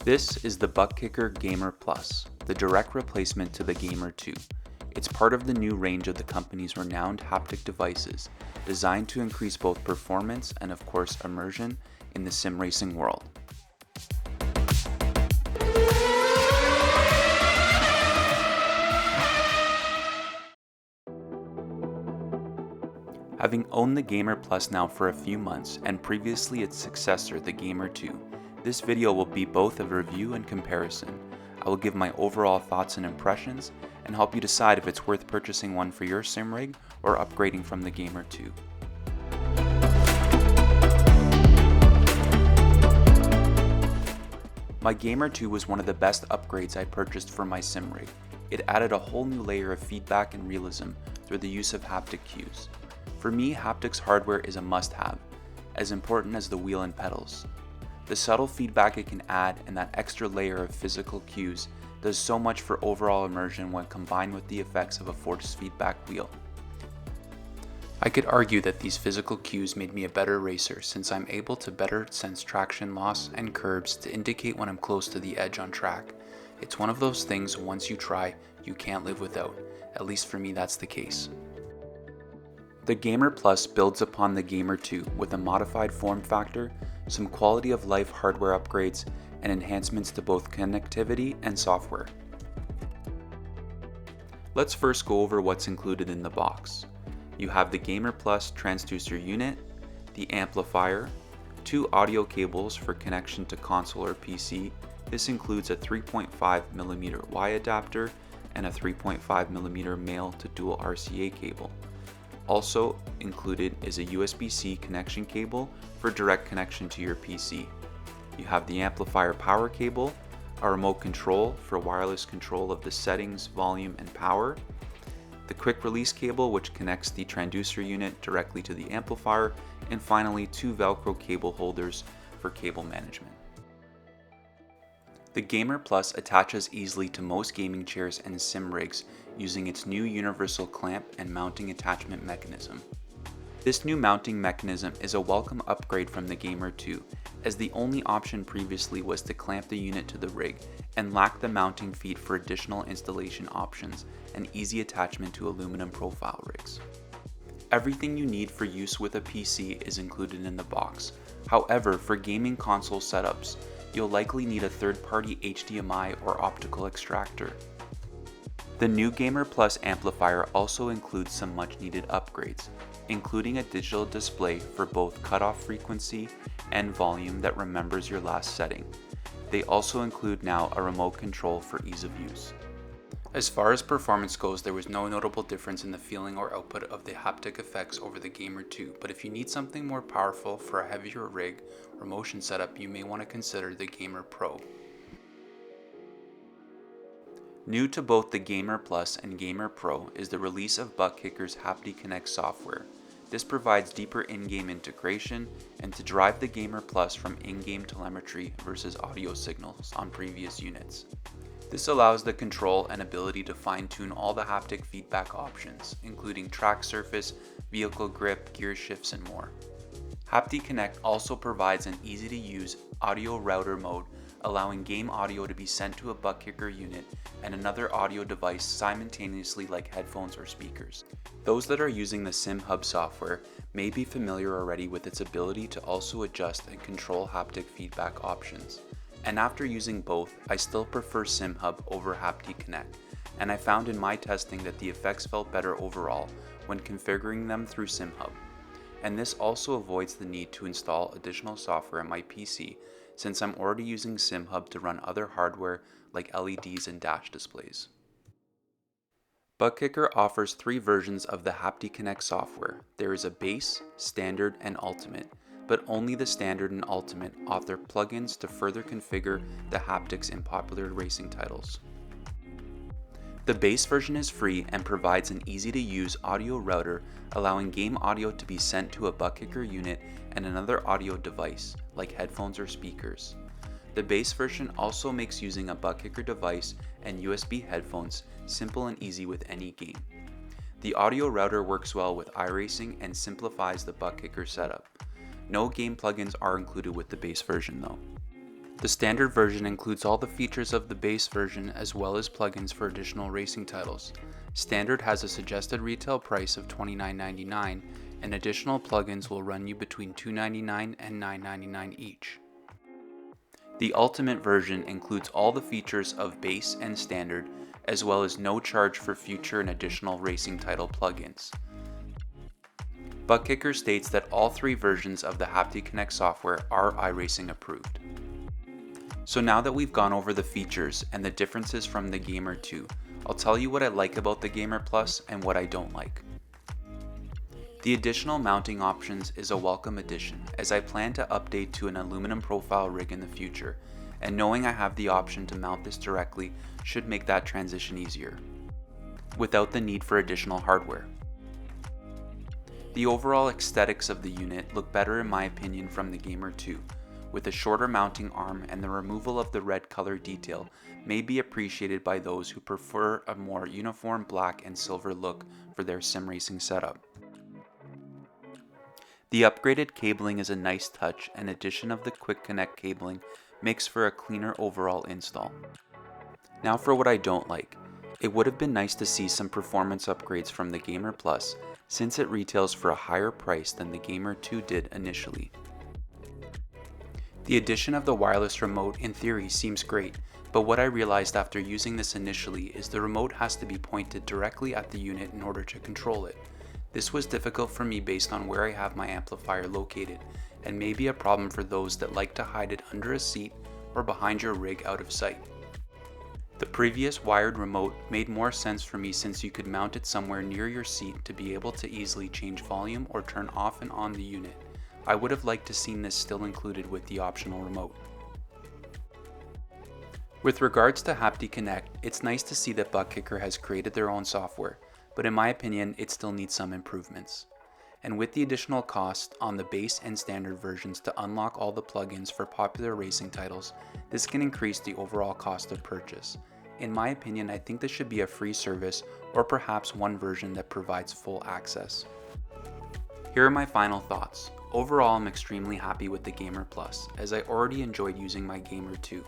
This is the Buttkicker Gamer Plus, the direct replacement to the Gamer 2. It's part of the new range of the company's renowned haptic devices, designed to increase both performance and of course immersion in the sim racing world. Having owned the Gamer Plus now for a few months and previously its successor, the Gamer 2, this video will be both a review and comparison. I will give my overall thoughts and impressions and help you decide if it's worth purchasing one for your sim rig or upgrading from the Gamer 2. My Gamer 2 was one of the best upgrades I purchased for my sim rig. It added a whole new layer of feedback and realism through the use of haptic cues. For me, haptics hardware is a must-have, as important as the wheel and pedals. The subtle feedback it can add and that extra layer of physical cues does so much for overall immersion when combined with the effects of a force feedback wheel. I could argue that these physical cues made me a better racer since I'm able to better sense traction loss and curbs to indicate when I'm close to the edge on track. It's one of those things once you try, you can't live without. At least for me, that's the case. The Gamer Plus builds upon the Gamer 2 with a modified form factor, some quality of life hardware upgrades, and enhancements to both connectivity and software. Let's first go over what's included in the box. You have the Gamer Plus transducer unit, the amplifier, 2 audio cables for connection to console or PC. This includes a 3.5mm Y adapter and a 3.5mm male to dual RCA cable. Also included is a USB-C connection cable for direct connection to your PC. You have the amplifier power cable, a remote control for wireless control of the settings, volume, and power, the quick release cable which connects the transducer unit directly to the amplifier, and finally 2 Velcro cable holders for cable management. The Gamer Plus attaches easily to most gaming chairs and sim rigs using its new universal clamp and mounting attachment mechanism. This new mounting mechanism is a welcome upgrade from the Gamer 2, as the only option previously was to clamp the unit to the rig and lacked the mounting feet for additional installation options and easy attachment to aluminum profile rigs. Everything you need for use with a PC is included in the box. However, for gaming console setups, you'll likely need a third-party HDMI or optical extractor. The new Gamer Plus amplifier also includes some much-needed upgrades, including a digital display for both cutoff frequency and volume that remembers your last setting. They also include now a remote control for ease of use. As far as performance goes, there was no notable difference in the feeling or output of the haptic effects over the Gamer 2, but if you need something more powerful for a heavier rig or motion setup, you may want to consider the Gamer Pro. New to both the Gamer Plus and Gamer Pro is the release of Buttkicker's Haptic Connect software. This provides deeper in-game integration and to drive the Gamer Plus from in-game telemetry versus audio signals on previous units. This allows the control and ability to fine-tune all the haptic feedback options, including track surface, vehicle grip, gear shifts, and more. Haptic Connect also provides an easy-to-use audio router mode, allowing game audio to be sent to a Buttkicker unit and another audio device simultaneously like headphones or speakers. Those that are using the SimHub software may be familiar already with its ability to also adjust and control haptic feedback options. And after using both, I still prefer SimHub over Haptic Connect, and I found in my testing that the effects felt better overall when configuring them through SimHub. And this also avoids the need to install additional software on my PC since I'm already using SimHub to run other hardware like LEDs and dash displays. Buttkicker offers 3 versions of the Haptic Connect software. There is a base, standard, and ultimate, but only the standard and ultimate offer plugins to further configure the haptics in popular racing titles. The base version is free and provides an easy-to-use audio router, allowing game audio to be sent to a Buttkicker unit and another audio device, like headphones or speakers. The base version also makes using a Buttkicker device and USB headphones simple and easy with any game. The audio router works well with iRacing and simplifies the Buttkicker setup. No game plugins are included with the base version though. The standard version includes all the features of the base version as well as plugins for additional racing titles. Standard has a suggested retail price of $29.99, and additional plugins will run you between $2.99 and $9.99 each. The Ultimate version includes all the features of base and standard, as well as no charge for future and additional racing title plugins. Buttkicker states that all three versions of the Haptic Connect software are iRacing approved. So now that we've gone over the features and the differences from the Gamer 2, I'll tell you what I like about the Gamer Plus and what I don't like. The additional mounting options is a welcome addition, as I plan to update to an aluminum profile rig in the future, and knowing I have the option to mount this directly should make that transition easier, without the need for additional hardware. The overall aesthetics of the unit look better in my opinion from the Gamer 2, with a shorter mounting arm, and the removal of the red color detail may be appreciated by those who prefer a more uniform black and silver look for their sim racing setup. The upgraded cabling is a nice touch, and addition of the Quick Connect cabling makes for a cleaner overall install. Now for what I don't like. It would have been nice to see some performance upgrades from the Gamer Plus, since it retails for a higher price than the Gamer 2 did initially. The addition of the wireless remote in theory seems great, but what I realized after using this initially is the remote has to be pointed directly at the unit in order to control it. This was difficult for me based on where I have my amplifier located, and may be a problem for those that like to hide it under a seat or behind your rig out of sight. The previous wired remote made more sense for me since you could mount it somewhere near your seat to be able to easily change volume or turn off and on the unit. I would have liked to seen this still included with the optional remote. With regards to Haptic Connect, it's nice to see that Buttkicker has created their own software, but in my opinion it still needs some improvements. And with the additional cost on the base and standard versions to unlock all the plugins for popular racing titles, this can increase the overall cost of purchase. In my opinion, I think this should be a free service, or perhaps one version that provides full access. Here are my final thoughts. Overall, I'm extremely happy with the Gamer Plus, as I already enjoyed using my Gamer 2,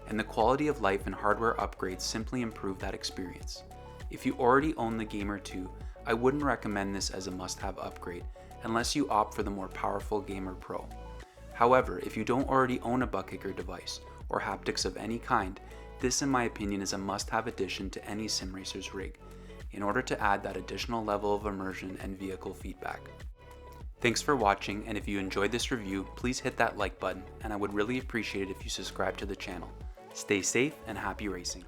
and the quality of life and hardware upgrades simply improve that experience. If you already own the Gamer 2, I wouldn't recommend this as a must-have upgrade, unless you opt for the more powerful Gamer Pro. However, if you don't already own a Buttkicker device, or haptics of any kind, this in my opinion is a must-have addition to any sim racer's rig, in order to add that additional level of immersion and vehicle feedback. Thanks for watching, and if you enjoyed this review, please hit that like button, and I would really appreciate it if you subscribe to the channel. Stay safe and happy racing.